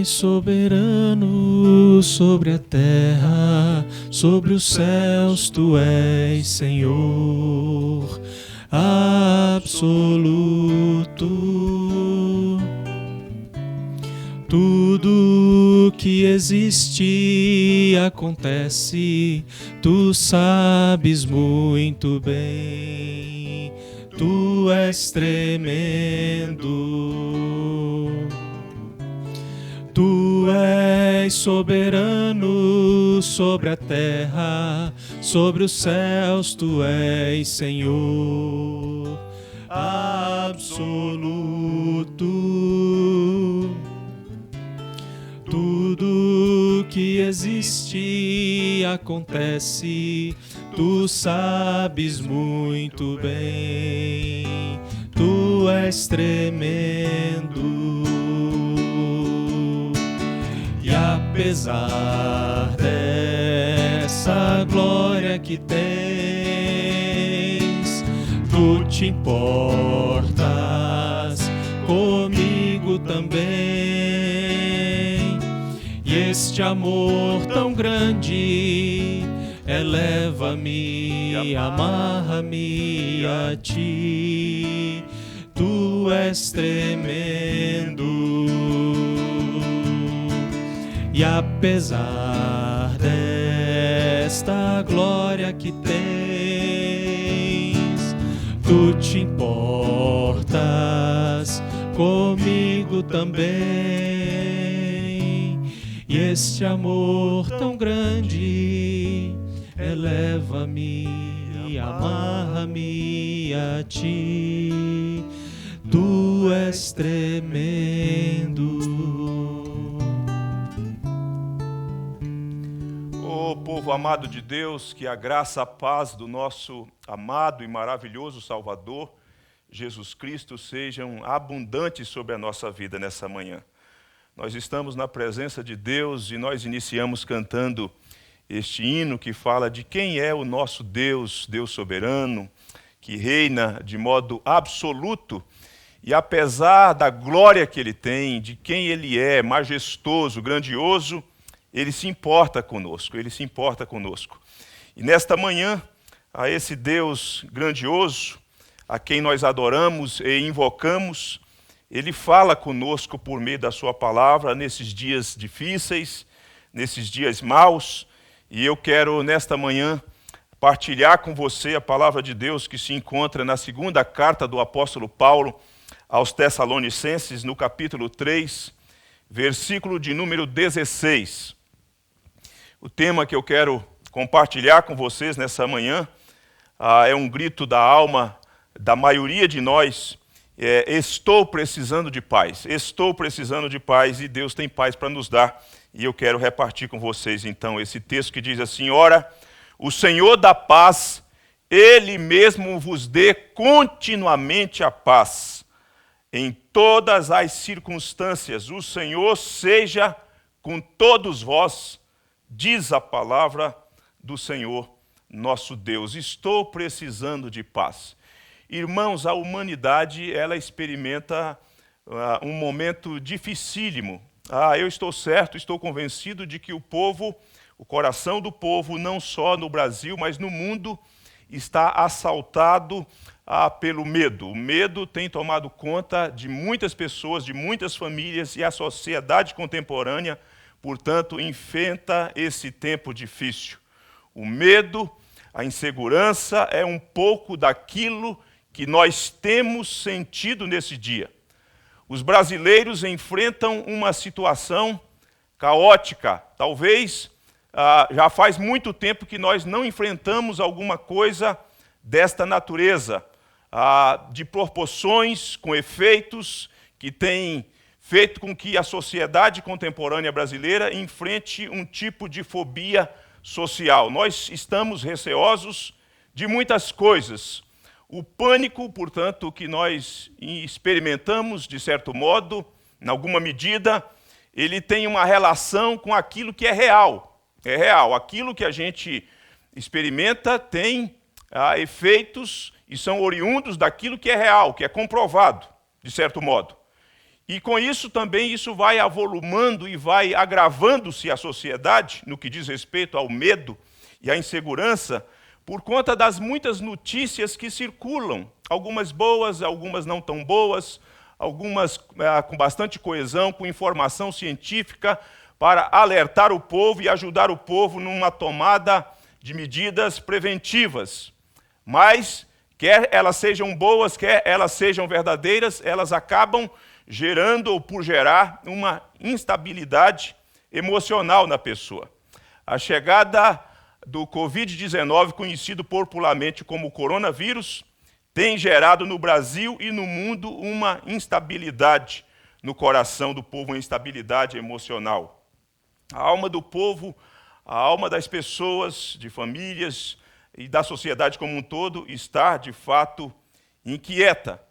és soberano sobre a terra, sobre os céus tu és Senhor absoluto. Tudo que existe acontece, tu sabes muito bem, tu és tremendo. Tu és soberano sobre a terra, sobre os céus tu és Senhor absoluto. Tudo que existe acontece, tu sabes muito bem, tu és tremendo. E apesar dessa glória que tens, tu te importas comigo também. E este amor tão grande eleva-me, amarra-me a ti. Tu és tremendo. E apesar desta glória que tens, tu te importas comigo também. E este amor tão grande eleva-me, amarra-me a ti. Tu és tremendo. Ô povo amado de Deus, que a graça, a paz do nosso amado e maravilhoso Salvador, Jesus Cristo, sejam abundantes sobre a nossa vida nessa manhã. Nós estamos na presença de Deus e nós iniciamos cantando este hino que fala de quem é o nosso Deus, Deus soberano, que reina de modo absoluto. E apesar da glória que Ele tem, de quem Ele é, majestoso, grandioso, Ele se importa conosco, Ele se importa conosco. E nesta manhã, a esse Deus grandioso, a quem nós adoramos e invocamos, Ele fala conosco por meio da sua palavra nesses dias difíceis, nesses dias maus. E eu quero, nesta manhã, partilhar com você a palavra de Deus que se encontra na segunda carta do apóstolo Paulo aos Tessalonicenses, no capítulo 3, versículo de número 16. O tema que eu quero compartilhar com vocês nessa manhã é um grito da alma da maioria de nós. Estou precisando de paz, estou precisando de paz e Deus tem paz para nos dar. E eu quero repartir com vocês então esse texto que diz assim: ora, o Senhor da paz, Ele mesmo vos dê continuamente a paz. Em todas as circunstâncias, o Senhor seja com todos vós, diz a palavra do Senhor nosso Deus. Estou precisando de paz. Irmãos, a humanidade, ela experimenta um momento dificílimo. Eu estou certo, estou convencido de que o coração do povo, não só no Brasil, mas no mundo, está assaltado pelo medo. O medo tem tomado conta de muitas pessoas, de muitas famílias, e a sociedade contemporânea, portanto, enfrenta esse tempo difícil. O medo, a insegurança é um pouco daquilo que nós temos sentido nesse dia. Os brasileiros enfrentam uma situação caótica. Talvez já faz muito tempo que nós não enfrentamos alguma coisa desta natureza, de proporções, com efeitos que têm feito com que a sociedade contemporânea brasileira enfrente um tipo de fobia social. Nós estamos receosos de muitas coisas. O pânico, portanto, que nós experimentamos, de certo modo, em alguma medida, ele tem uma relação com aquilo que é real. É real. Aquilo que a gente experimenta tem efeitos e são oriundos daquilo que é real, que é comprovado, de certo modo. E com isso também isso vai avolumando e vai agravando-se a sociedade no que diz respeito ao medo e à insegurança, por conta das muitas notícias que circulam, algumas boas, algumas não tão boas, algumas com bastante coesão, com informação científica, para alertar o povo e ajudar o povo numa tomada de medidas preventivas. Mas, quer elas sejam boas, quer elas sejam verdadeiras, elas acabam gerando ou por gerar uma instabilidade emocional na pessoa. A chegada do Covid-19, conhecido popularmente como coronavírus, tem gerado no Brasil e no mundo uma instabilidade no coração do povo, uma instabilidade emocional. A alma do povo, a alma das pessoas, de famílias e da sociedade como um todo está, de fato, inquieta.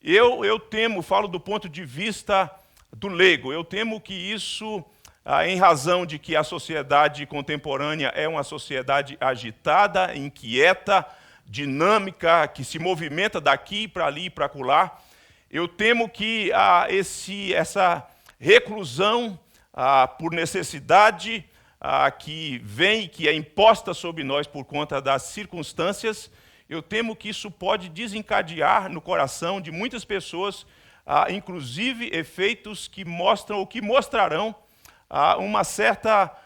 Eu temo, falo do ponto de vista do leigo, eu temo que isso, em razão de que a sociedade contemporânea é uma sociedade agitada, inquieta, dinâmica, que se movimenta daqui para ali e para acolá, eu temo que essa reclusão por necessidade que vem, que é imposta sobre nós por conta das circunstâncias, eu temo que isso pode desencadear no coração de muitas pessoas, inclusive efeitos que mostram ou que mostrarão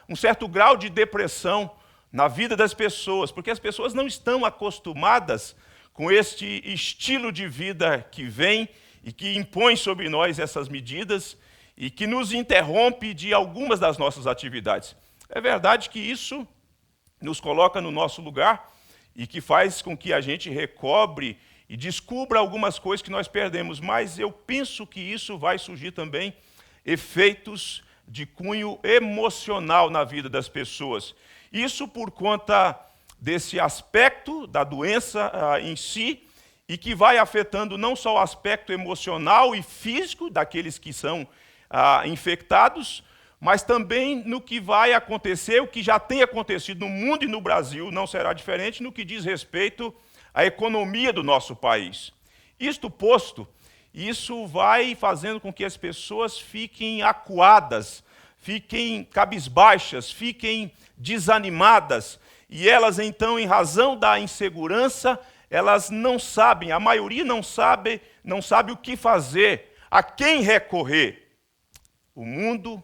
um certo grau de depressão na vida das pessoas, porque as pessoas não estão acostumadas com este estilo de vida que vem e que impõe sobre nós essas medidas e que nos interrompe de algumas das nossas atividades. É verdade que isso nos coloca no nosso lugar e que faz com que a gente recobre e descubra algumas coisas que nós perdemos, mas eu penso que isso vai surgir também efeitos de cunho emocional na vida das pessoas. Isso por conta desse aspecto da doença em si, e que vai afetando não só o aspecto emocional e físico daqueles que são infectados, mas também no que vai acontecer, o que já tem acontecido no mundo e no Brasil, não será diferente no que diz respeito à economia do nosso país. Isto posto, isso vai fazendo com que as pessoas fiquem acuadas, fiquem cabisbaixas, fiquem desanimadas, e elas então, em razão da insegurança, elas não sabem, a maioria não sabe o que fazer, a quem recorrer. O mundo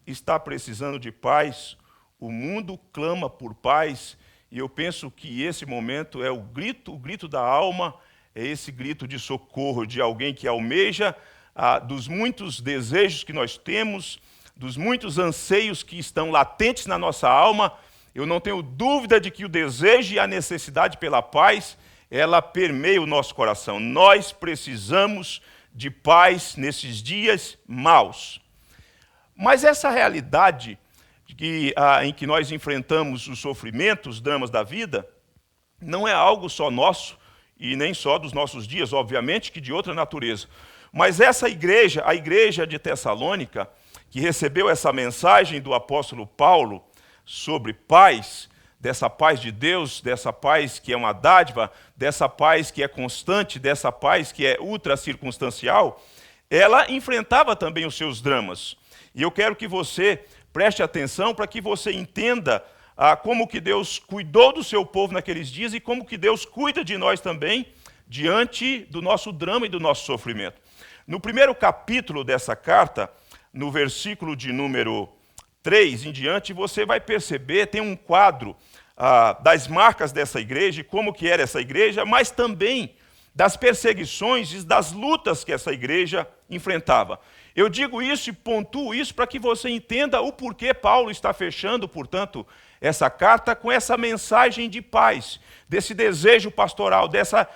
está precisando de paz, o mundo clama por paz, e eu penso que esse momento é o grito da alma, é esse grito de socorro de alguém que almeja dos muitos desejos que nós temos, dos muitos anseios que estão latentes na nossa alma. Eu não tenho dúvida de que o desejo e a necessidade pela paz, ela permeia o nosso coração. Nós precisamos de paz nesses dias maus. Mas essa realidade em que nós enfrentamos os sofrimentos, os dramas da vida, não é algo só nosso, e nem só dos nossos dias, obviamente, que de outra natureza. Mas essa igreja, a igreja de Tessalônica, que recebeu essa mensagem do apóstolo Paulo sobre paz, dessa paz de Deus, dessa paz que é uma dádiva, dessa paz que é constante, dessa paz que é ultra circunstancial, ela enfrentava também os seus dramas. E eu quero que você preste atenção para que você entenda como que Deus cuidou do seu povo naqueles dias e como que Deus cuida de nós também diante do nosso drama e do nosso sofrimento. No primeiro capítulo dessa carta, no versículo de número 3 em diante, você vai perceber, tem um quadro das marcas dessa igreja, como que era essa igreja, mas também das perseguições e das lutas que essa igreja enfrentava. Eu digo isso e pontuo isso para que você entenda o porquê Paulo está fechando, portanto, essa carta com essa mensagem de paz, desse desejo pastoral, dessa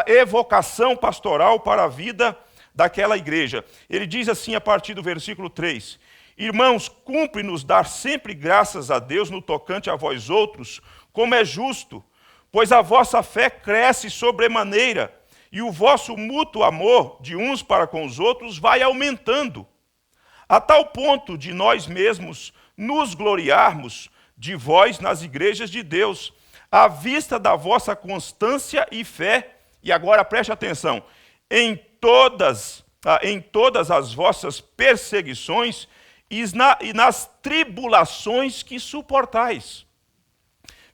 evocação pastoral para a vida daquela igreja. Ele diz assim a partir do versículo 3: Irmãos, cumpre-nos dar sempre graças a Deus no tocante a vós outros, como é justo, pois a vossa fé cresce sobremaneira, e o vosso mútuo amor de uns para com os outros vai aumentando, a tal ponto de nós mesmos nos gloriarmos de vós nas igrejas de Deus, à vista da vossa constância e fé, e agora preste atenção, em todas em todas as vossas perseguições e nas tribulações que suportais.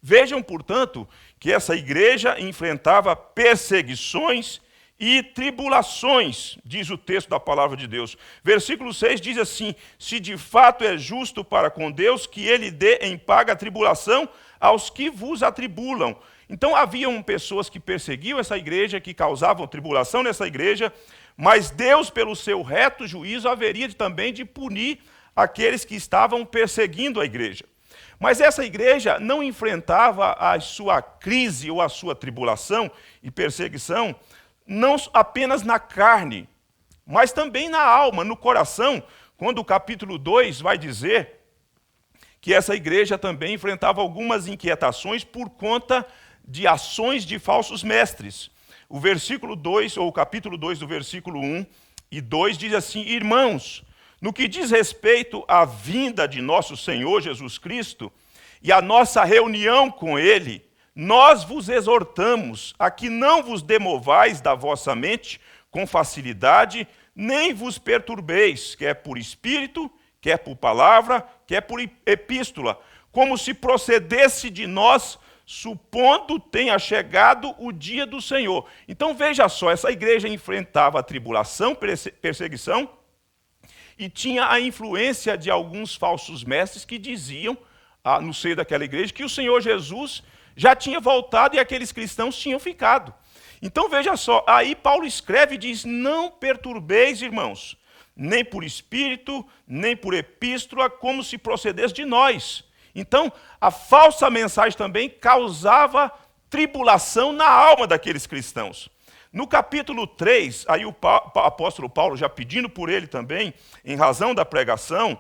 Vejam, portanto, que essa igreja enfrentava perseguições e tribulações, diz o texto da palavra de Deus. Versículo 6 diz assim: se de fato é justo para com Deus que ele dê em paga a tribulação aos que vos atribulam. Então haviam pessoas que perseguiam essa igreja, que causavam tribulação nessa igreja, mas Deus, pelo seu reto juízo, haveria também de punir aqueles que estavam perseguindo a igreja. Mas essa igreja não enfrentava a sua crise ou a sua tribulação e perseguição não apenas na carne, mas também na alma, no coração, quando o capítulo 2 vai dizer que essa igreja também enfrentava algumas inquietações por conta de ações de falsos mestres. O versículo 2, ou o capítulo 2 do versículo 1 e 2 diz assim: irmãos, no que diz respeito à vinda de nosso Senhor Jesus Cristo e à nossa reunião com Ele, nós vos exortamos a que não vos demovais da vossa mente com facilidade, nem vos perturbeis, quer por espírito, quer por palavra, quer por epístola, como se procedesse de nós, supondo tenha chegado o dia do Senhor. Então veja só, essa igreja enfrentava a tribulação, perseguição, e tinha a influência de alguns falsos mestres que diziam, no seio daquela igreja, que o Senhor Jesus já tinha voltado e aqueles cristãos tinham ficado. Então veja só, aí Paulo escreve e diz: não perturbeis, irmãos, nem por espírito, nem por epístola, como se procedesse de nós. Então, a falsa mensagem também causava tribulação na alma daqueles cristãos. No capítulo 3, aí o apóstolo Paulo, já pedindo por ele também, em razão da pregação,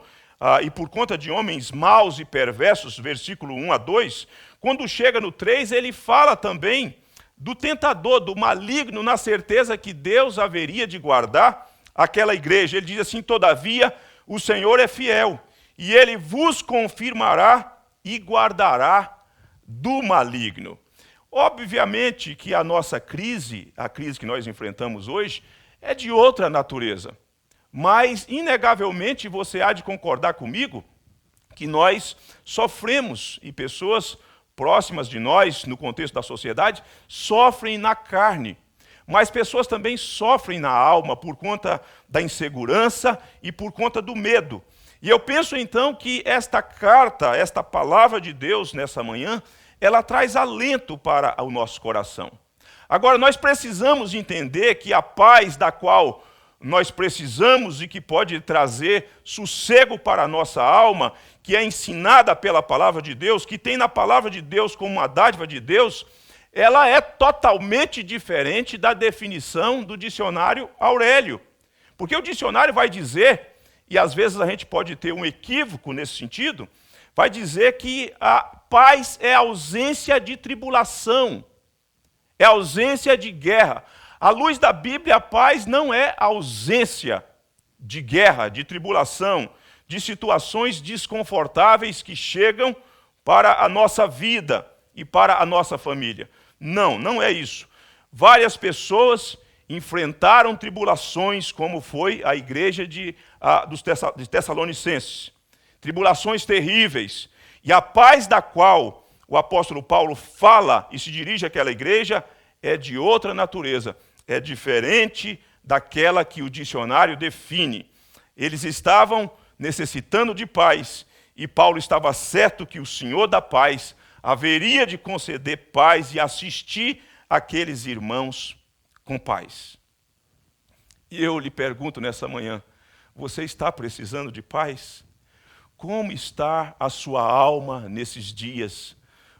e por conta de homens maus e perversos, versículo 1 a 2, quando chega no 3, ele fala também do tentador, do maligno, na certeza que Deus haveria de guardar aquela igreja. Ele diz assim: todavia, o Senhor é fiel, e ele vos confirmará e guardará do maligno. Obviamente que a nossa crise, a crise que nós enfrentamos hoje, é de outra natureza. Mas, inegavelmente, você há de concordar comigo que nós sofremos, e pessoas próximas de nós, no contexto da sociedade, sofrem na carne. Mas pessoas também sofrem na alma por conta da insegurança e por conta do medo. E eu penso então que esta carta, esta palavra de Deus nessa manhã, ela traz alento para o nosso coração. Agora, nós precisamos entender que a paz da qual nós precisamos e que pode trazer sossego para a nossa alma, que é ensinada pela palavra de Deus, que tem na palavra de Deus como uma dádiva de Deus, ela é totalmente diferente da definição do dicionário Aurélio. Porque o dicionário vai dizer, e às vezes a gente pode ter um equívoco nesse sentido, vai dizer que a paz é ausência de tribulação, é ausência de guerra. À luz da Bíblia, a paz não é ausência de guerra, de tribulação, de situações desconfortáveis que chegam para a nossa vida e para a nossa família. Não, não é isso. Várias pessoas enfrentaram tribulações, como foi a igreja de Tessalonicenses. Tribulações terríveis. E a paz da qual o apóstolo Paulo fala e se dirige àquela igreja é de outra natureza. É diferente daquela que o dicionário define. Eles estavam necessitando de paz, e Paulo estava certo que o Senhor da paz haveria de conceder paz e assistir aqueles irmãos com paz. E eu lhe pergunto nessa manhã: você está precisando de paz? Como está a sua alma nesses dias?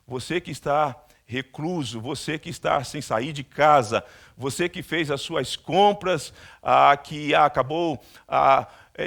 Você que está recluso, você que está sem sair de casa, você que fez as suas compras, que acabou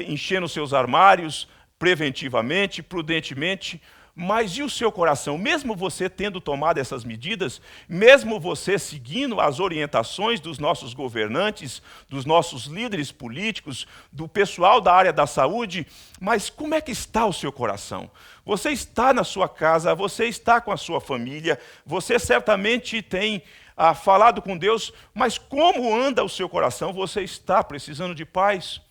enchendo seus armários preventivamente, prudentemente, mas e o seu coração? Mesmo você tendo tomado essas medidas, mesmo você seguindo as orientações dos nossos governantes, dos nossos líderes políticos, do pessoal da área da saúde, mas como é que está o seu coração? Você está na sua casa, você está com a sua família, você certamente tem falado com Deus, mas como anda o seu coração? Você está precisando de paz?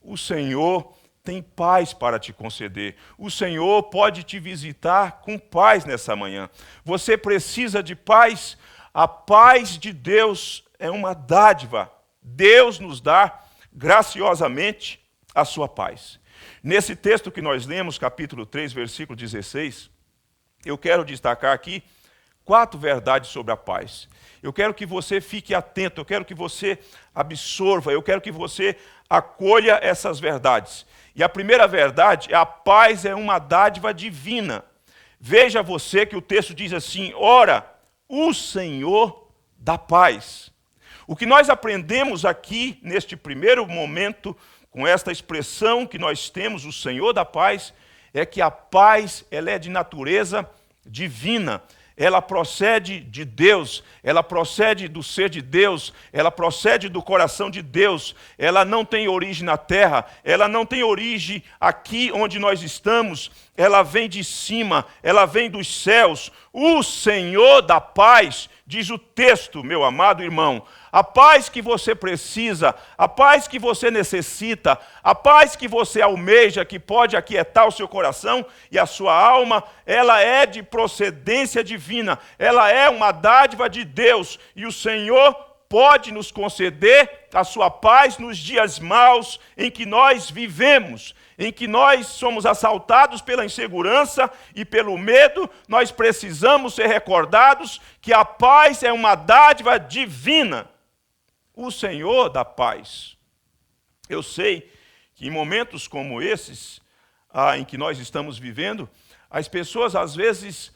O Senhor tem paz para te conceder. O Senhor pode te visitar com paz nessa manhã. Você precisa de paz? A paz de Deus é uma dádiva. Deus nos dá graciosamente a sua paz. Nesse texto que nós lemos, capítulo 3, versículo 16, eu quero destacar aqui 4 verdades sobre a paz. Eu quero que você fique atento, eu quero que você absorva, eu quero que você acolha essas verdades. E a primeira verdade é: a paz é uma dádiva divina. Veja você que o texto diz assim: ora, o Senhor dá paz. O que nós aprendemos aqui, neste primeiro momento, com esta expressão que nós temos, o Senhor da paz, é que a paz ela é de natureza divina. Ela procede de Deus, ela procede do ser de Deus, ela procede do coração de Deus. Ela não tem origem na terra, ela não tem origem aqui onde nós estamos, ela vem de cima, ela vem dos céus. O Senhor da paz, diz o texto, meu amado irmão, a paz que você precisa, a paz que você necessita, a paz que você almeja, que pode aquietar o seu coração e a sua alma, ela é de procedência divina, ela é uma dádiva de Deus, e o Senhor pode nos conceder a sua paz nos dias maus em que nós vivemos, em que nós somos assaltados pela insegurança e pelo medo. Nós precisamos ser recordados que a paz é uma dádiva divina. O Senhor da paz. Eu sei que em momentos como esses, em que nós estamos vivendo, as pessoas às vezes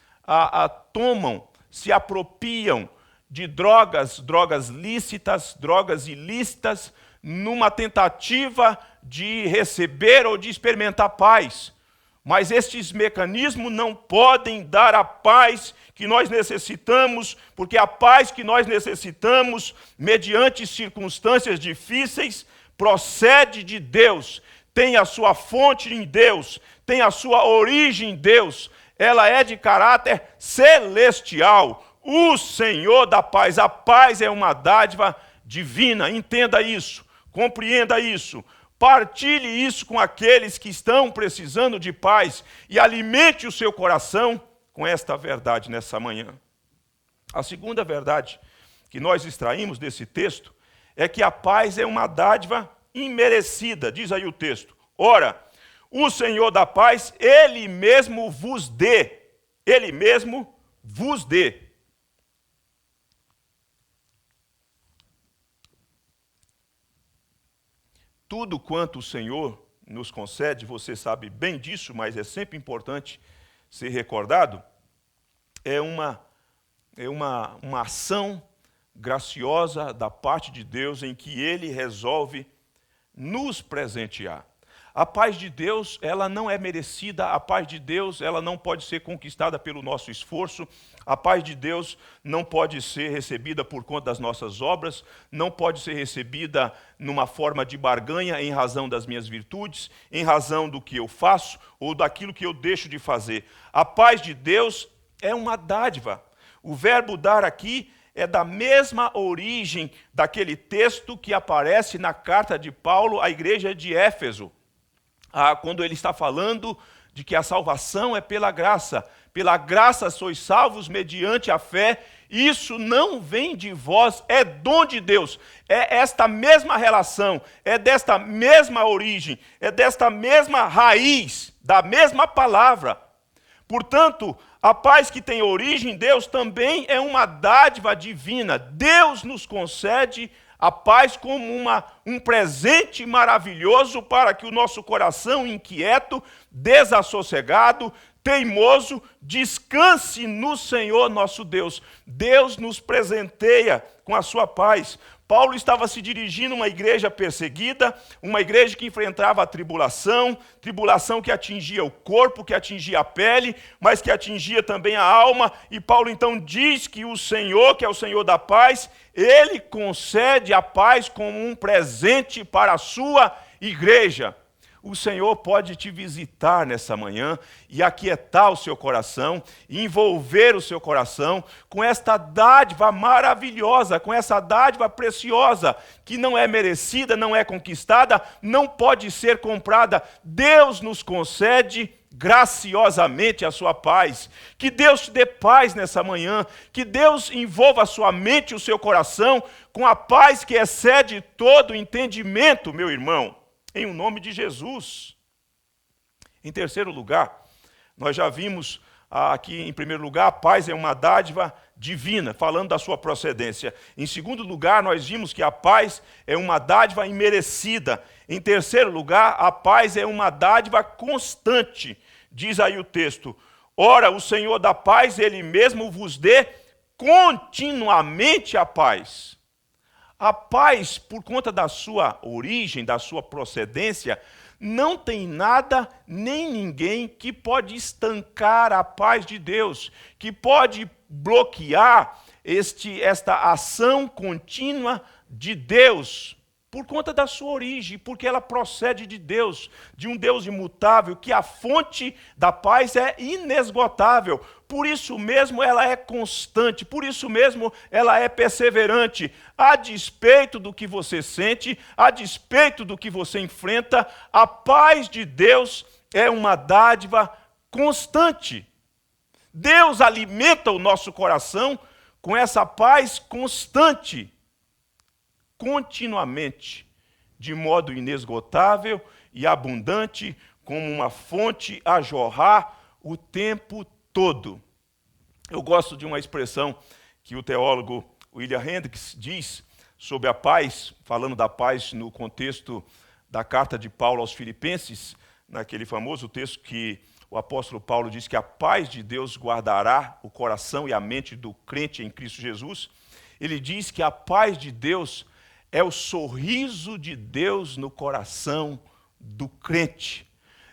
tomam, se apropriam de drogas lícitas, drogas ilícitas, numa tentativa de receber ou de experimentar paz. Mas estes mecanismos não podem dar a paz que nós necessitamos, porque a paz que nós necessitamos, mediante circunstâncias difíceis, procede de Deus, tem a sua fonte em Deus, tem a sua origem em Deus, ela é de caráter celestial. O Senhor da paz, a paz é uma dádiva divina, entenda isso, compreenda isso. Partilhe isso com aqueles que estão precisando de paz e alimente o seu coração com esta verdade nessa manhã. A segunda verdade que nós extraímos desse texto é que a paz é uma dádiva imerecida. Diz aí o texto: ora, o Senhor da paz, Ele mesmo vos dê. Ele mesmo vos dê. Tudo quanto o Senhor nos concede, você sabe bem disso, mas é sempre importante ser recordado, é uma ação graciosa da parte de Deus em que Ele resolve nos presentear. A paz de Deus, ela não é merecida, a paz de Deus, ela não pode ser conquistada pelo nosso esforço, a paz de Deus não pode ser recebida por conta das nossas obras, não pode ser recebida numa forma de barganha em razão das minhas virtudes, em razão do que eu faço ou daquilo que eu deixo de fazer. A paz de Deus é uma dádiva. O verbo dar aqui é da mesma origem daquele texto que aparece na carta de Paulo à igreja de Éfeso. Quando ele está falando de que a salvação é pela graça sois salvos mediante a fé, isso não vem de vós, é dom de Deus, é esta mesma relação, é desta mesma origem, é desta mesma raiz, da mesma palavra. Portanto, a paz que tem origem em Deus também é uma dádiva divina. Deus nos concede a paz como um presente maravilhoso para que o nosso coração inquieto, desassossegado, teimoso, descanse no Senhor nosso Deus. Deus nos presenteia com a sua paz. Paulo estava se dirigindo a uma igreja perseguida, uma igreja que enfrentava a tribulação que atingia o corpo, que atingia a pele, mas que atingia também a alma. E Paulo então diz que o Senhor, que é o Senhor da paz, Ele concede a paz como um presente para a sua igreja. o Senhor pode te visitar nessa manhã e aquietar o seu coração, e envolver o seu coração com esta dádiva maravilhosa, com essa dádiva preciosa, que não é merecida, não é conquistada, não pode ser comprada. Deus nos concede graciosamente a sua paz. Que Deus te dê paz nessa manhã, que Deus envolva a sua mente e o seu coração com a paz que excede todo entendimento, meu irmão, em o nome de Jesus. Em terceiro lugar, nós já vimos aqui, em primeiro lugar, a paz é uma dádiva divina, falando da sua procedência. Em segundo lugar, nós vimos que a paz é uma dádiva imerecida. Em terceiro lugar, a paz é uma dádiva constante. Diz aí o texto: ora, o Senhor da paz, Ele mesmo vos dê continuamente a paz. A paz, por conta da sua origem, da sua procedência, não tem nada nem ninguém que pode estancar a paz de Deus, que pode bloquear esta ação contínua de Deus, por conta da sua origem, porque ela procede de Deus, de um Deus imutável, que a fonte da paz é inesgotável. Por isso mesmo ela é constante, por isso mesmo ela é perseverante. A despeito do que você sente, a despeito do que você enfrenta, a paz de Deus é uma dádiva constante. Deus alimenta o nosso coração com essa paz constante, continuamente, de modo inesgotável e abundante, como uma fonte a jorrar o tempo todo. Eu gosto de uma expressão que o teólogo William Hendricks diz sobre a paz, falando da paz no contexto da carta de Paulo aos Filipenses, naquele famoso texto que o apóstolo Paulo diz que a paz de Deus guardará o coração e a mente do crente em Cristo Jesus. Ele diz que a paz de Deus é o sorriso de Deus no coração do crente.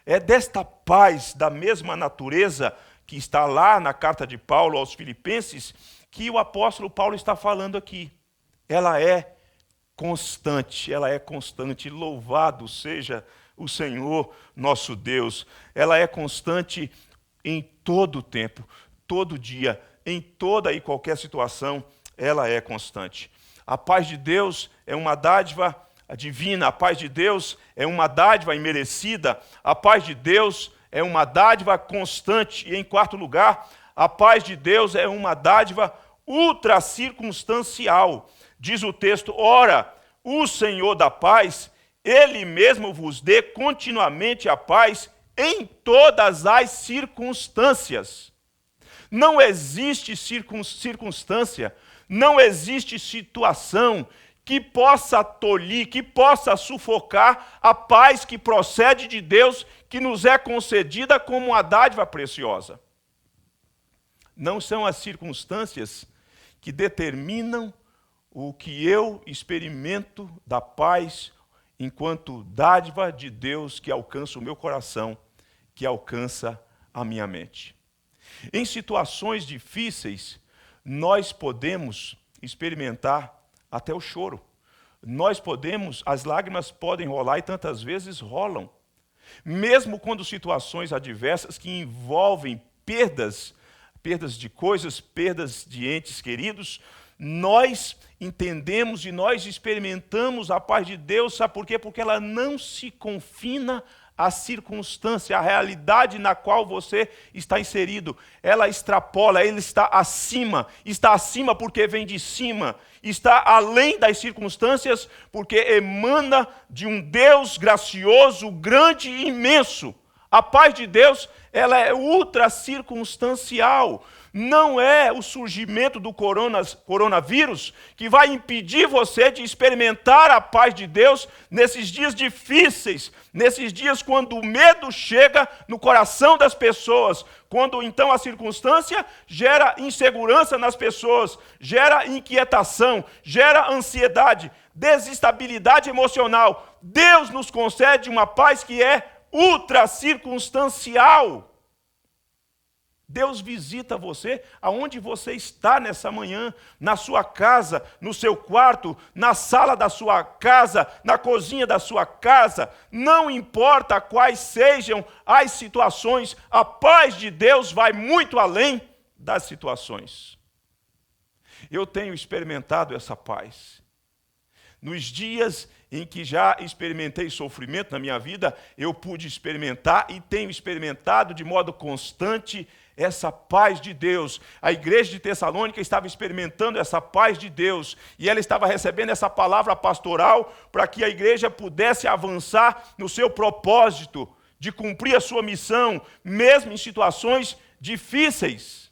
É desta paz, da mesma natureza que está lá na carta de Paulo aos Filipenses, que o apóstolo Paulo está falando aqui. Ela é constante, louvado seja o Senhor nosso Deus. Ela é constante em todo o tempo, todo dia, em toda e qualquer situação, ela é constante. A paz de Deus é uma dádiva divina, a paz de Deus é uma dádiva imerecida, a paz de Deus é uma dádiva constante. E em quarto lugar, a paz de Deus é uma dádiva ultracircunstancial. Diz o texto: ora, o Senhor da paz, Ele mesmo vos dê continuamente a paz em todas as circunstâncias. Não existe circunstância, não existe situação que possa tolir, que possa sufocar a paz que procede de Deus, que nos é concedida como uma dádiva preciosa. Não são as circunstâncias que determinam o que eu experimento da paz enquanto dádiva de Deus que alcança o meu coração, que alcança a minha mente. Em situações difíceis, nós podemos experimentar até o choro. As lágrimas podem rolar e tantas vezes rolam. Mesmo quando situações adversas que envolvem perdas de coisas, perdas de entes queridos, nós entendemos e nós experimentamos a paz de Deus. Sabe por quê? Porque ela não se confina à circunstância, à realidade na qual você está inserido. Ela extrapola, ela está acima porque vem de cima, está além das circunstâncias porque emana de um Deus gracioso, grande e imenso. A paz de Deus, ela é ultra circunstancial. Não é o surgimento do coronavírus que vai impedir você de experimentar a paz de Deus nesses dias difíceis, nesses dias quando o medo chega no coração das pessoas, quando então a circunstância gera insegurança nas pessoas, gera inquietação, gera ansiedade, desestabilidade emocional. Deus nos concede uma paz que é ultra circunstancial. Deus visita você aonde você está nessa manhã, na sua casa, no seu quarto, na sala da sua casa, na cozinha da sua casa. Não importa quais sejam as situações, a paz de Deus vai muito além das situações. Eu tenho experimentado essa paz. Nos dias em que já experimentei sofrimento na minha vida, eu pude experimentar e tenho experimentado de modo constante essa paz de Deus. A igreja de Tessalônica estava experimentando essa paz de Deus e ela estava recebendo essa palavra pastoral para que a igreja pudesse avançar no seu propósito de cumprir a sua missão, mesmo em situações difíceis.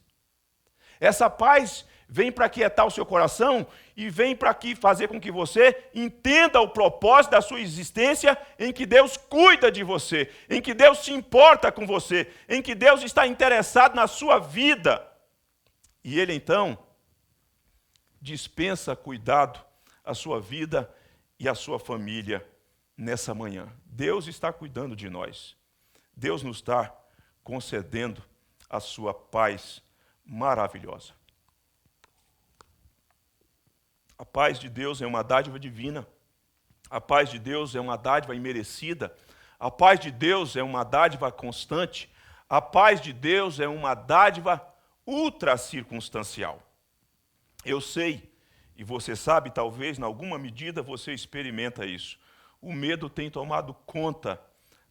Essa paz vem para aquietar o seu coração e vem para fazer com que você entenda o propósito da sua existência, em que Deus cuida de você, em que Deus se importa com você, em que Deus está interessado na sua vida. E Ele, então, dispensa cuidado à sua vida e à sua família nessa manhã. Deus está cuidando de nós. Deus nos está concedendo a sua paz maravilhosa. A paz de Deus é uma dádiva divina. A paz de Deus é uma dádiva imerecida. A paz de Deus é uma dádiva constante. A paz de Deus é uma dádiva ultracircunstancial. Eu sei, e você sabe, talvez, em alguma medida, você experimenta isso. O medo tem tomado conta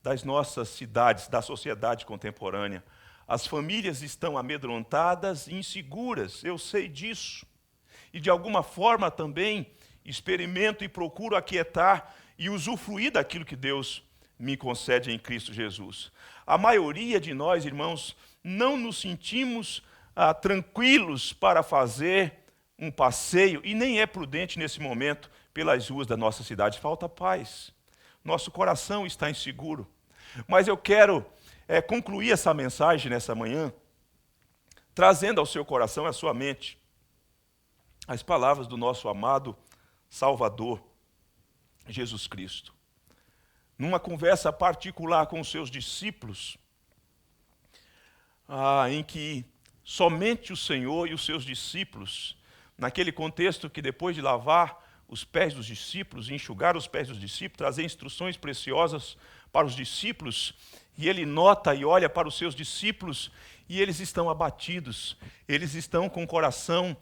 das nossas cidades, da sociedade contemporânea. As famílias estão amedrontadas e inseguras, eu sei disso. E de alguma forma também experimento e procuro aquietar e usufruir daquilo que Deus me concede em Cristo Jesus. A maioria de nós, irmãos, não nos sentimos tranquilos para fazer um passeio e nem é prudente nesse momento pelas ruas da nossa cidade. Falta paz. Nosso coração está inseguro. Mas eu quero concluir essa mensagem nessa manhã, trazendo ao seu coração e à sua mente as palavras do nosso amado Salvador, Jesus Cristo. Numa conversa particular com os seus discípulos, em que somente o Senhor e os seus discípulos, naquele contexto que depois de lavar os pés dos discípulos, enxugar os pés dos discípulos, trazer instruções preciosas para os discípulos, e ele nota e olha para os seus discípulos e eles estão abatidos, eles estão com o coração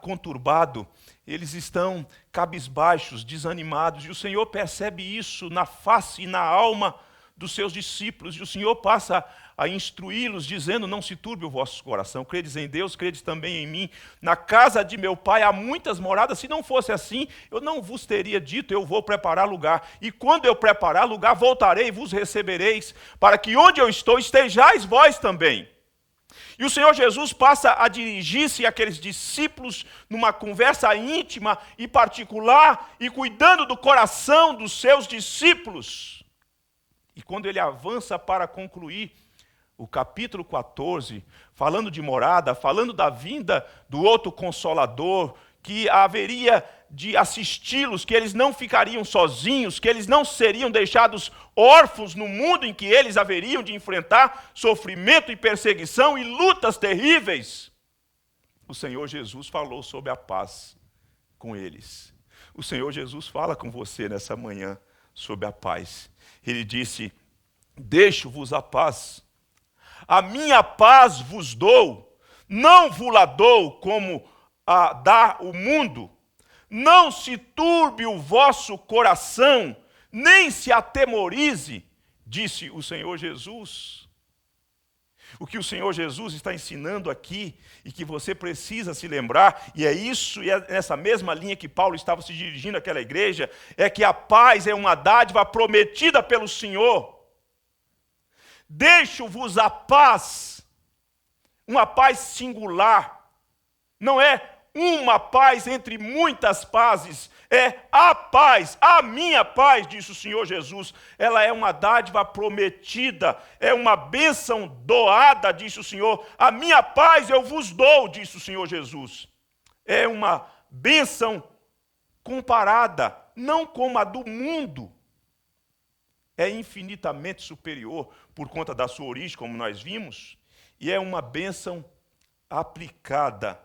conturbado, eles estão cabisbaixos, desanimados, e o Senhor percebe isso na face e na alma dos seus discípulos, e o Senhor passa a instruí-los, dizendo: não se turbe o vosso coração, credes em Deus, credes também em mim. Na casa de meu Pai há muitas moradas, se não fosse assim, eu não vos teria dito, eu vou preparar lugar. E quando eu preparar lugar, voltarei e vos recebereis, para que onde eu estou, estejais vós também. E o Senhor Jesus passa a dirigir-se àqueles discípulos numa conversa íntima e particular, e cuidando do coração dos seus discípulos. E quando ele avança para concluir o capítulo 14, falando de morada, falando da vinda do outro Consolador, que haveria de assisti-los, que eles não ficariam sozinhos, que eles não seriam deixados órfãos no mundo em que eles haveriam de enfrentar sofrimento e perseguição e lutas terríveis. O Senhor Jesus falou sobre a paz com eles. O Senhor Jesus fala com você nessa manhã sobre a paz. Ele disse: deixo-vos a paz. A minha paz vos dou, não vos-la dou como dá o mundo. Não se turbe o vosso coração, nem se atemorize, disse o Senhor Jesus. O que o Senhor Jesus está ensinando aqui, e que você precisa se lembrar, e é isso, e é nessa mesma linha que Paulo estava se dirigindo àquela igreja, é que a paz é uma dádiva prometida pelo Senhor. Deixo-vos a paz, uma paz singular, não é uma paz entre muitas pazes, é a paz, a minha paz, disse o Senhor Jesus. Ela é uma dádiva prometida, é uma bênção doada, disse o Senhor. A minha paz eu vos dou, disse o Senhor Jesus. É uma bênção comparada, não como a do mundo. É infinitamente superior por conta da sua origem, como nós vimos, E é uma bênção aplicada.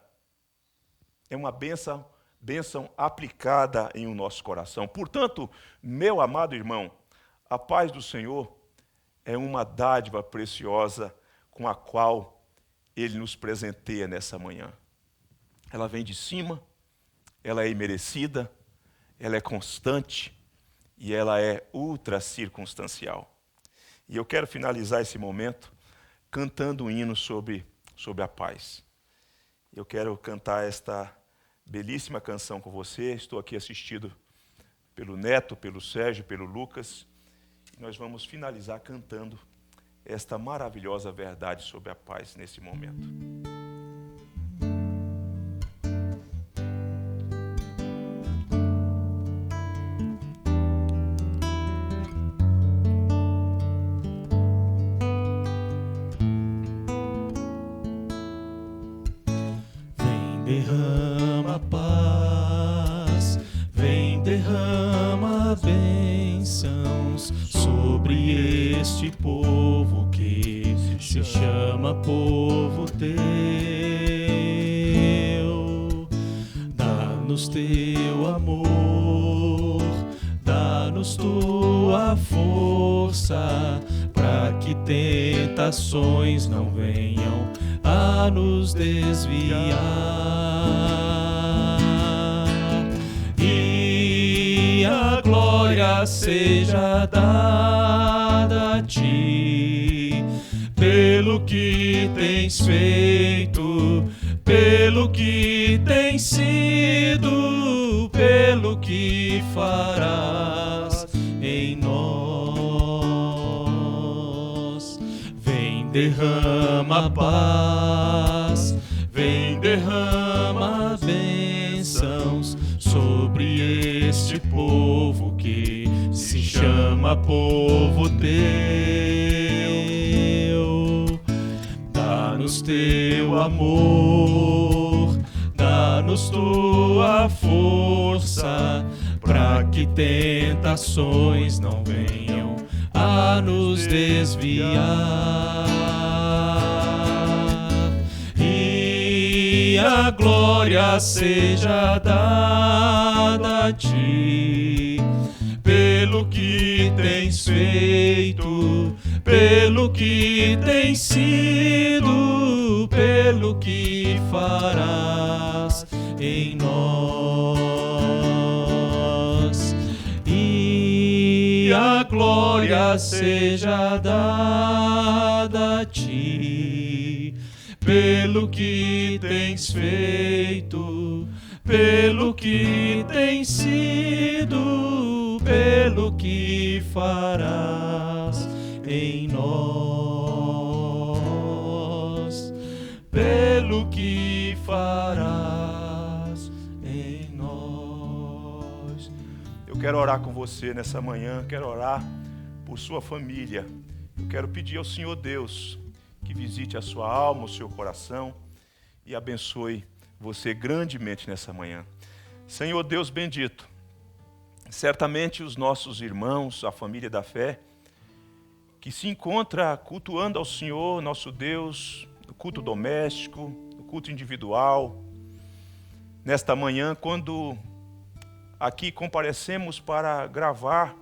É uma bênção aplicada em o nosso coração. Portanto, meu amado irmão, a paz do Senhor é uma dádiva preciosa com a qual Ele nos presenteia nessa manhã. Ela vem de cima, ela é imerecida, ela é constante e ela é ultra circunstancial. E eu quero finalizar esse momento cantando um hino sobre a paz. Eu quero cantar esta belíssima canção com você. Estou aqui assistido pelo Neto, pelo Sérgio, pelo Lucas. E nós vamos finalizar cantando esta maravilhosa verdade sobre a paz nesse momento. Derrama paz, vem derrama bênçãos sobre este povo que se chama povo teu. Dá-nos teu amor, dá-nos tua força, para que tentações não venham a nos desviar. E a glória seja dada a ti, pelo que tens feito, pelo que tens sido, pelo que farás em nós. Vem, derrama paz, vem, derrama bênçãos sobre este povo que se chama povo teu. Dá-nos teu amor, dá-nos tua força, para que tentações não venham a nos desviar. E a glória seja dada a ti, pelo que tens feito, pelo que tens sido, pelo que farás em nós. E a glória seja dada a ti, pelo que tens feito, pelo que tens sido, pelo que farás em nós, pelo que farás em nós. Eu quero orar com você nessa manhã, quero orar por sua família. Eu quero pedir ao Senhor Deus que visite a sua alma, o seu coração e abençoe você grandemente nessa manhã. Senhor Deus bendito, certamente os nossos irmãos, a família da fé, que se encontra cultuando ao Senhor, nosso Deus, no culto doméstico, no culto individual, nesta manhã, quando aqui comparecemos para gravar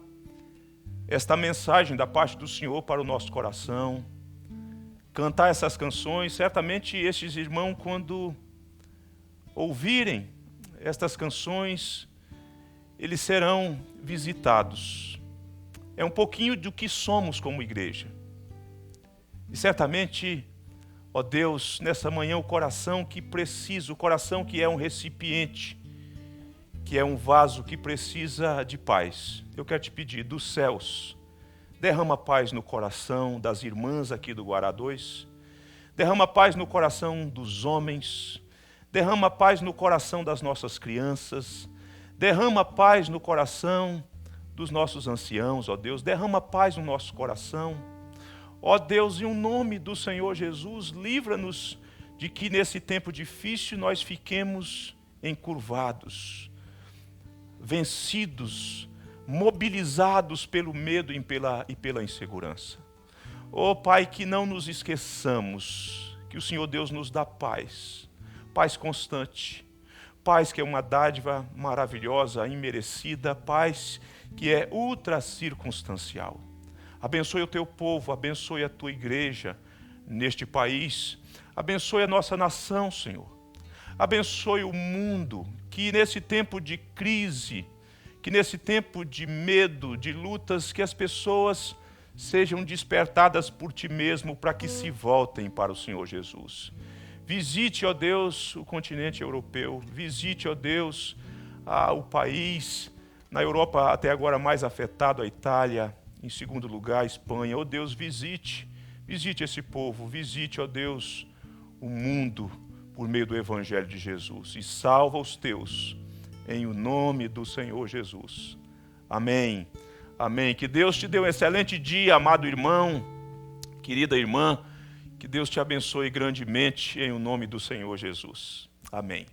esta mensagem da parte do Senhor para o nosso coração, cantar essas canções, certamente estes irmãos, quando ouvirem estas canções, eles serão visitados. É um pouquinho do que somos como igreja. E certamente, ó Deus, nessa manhã o coração que precisa, o coração que é um recipiente, que é um vaso que precisa de paz. Eu quero te pedir, dos céus, derrama paz no coração das irmãs aqui do Guará 2, derrama paz no coração dos homens, derrama paz no coração das nossas crianças, derrama paz no coração dos nossos anciãos, ó Deus, derrama paz no nosso coração. Ó Deus, em nome do Senhor Jesus, livra-nos de que nesse tempo difícil nós fiquemos encurvados, vencidos, mobilizados pelo medo e pela insegurança. Ó Pai, que não nos esqueçamos que o Senhor Deus nos dá paz, paz constante, paz que é uma dádiva maravilhosa, imerecida, paz que é ultra circunstancial. Abençoe o teu povo, abençoe a tua igreja neste país, abençoe a nossa nação, Senhor. Abençoe o mundo, que nesse tempo de crise, que nesse tempo de medo, de lutas, que as pessoas sejam despertadas por Ti mesmo para que se voltem para o Senhor Jesus. Visite, ó Deus, o continente europeu, visite, ó Deus, o país, na Europa até agora mais afetado, a Itália, em segundo lugar, a Espanha. Ó Deus, visite esse povo, visite, ó Deus, o mundo por meio do Evangelho de Jesus e salva os teus, em o nome do Senhor Jesus. Amém. Amém. Que Deus te dê um excelente dia, amado irmão, querida irmã. Que Deus te abençoe grandemente em o nome do Senhor Jesus. Amém.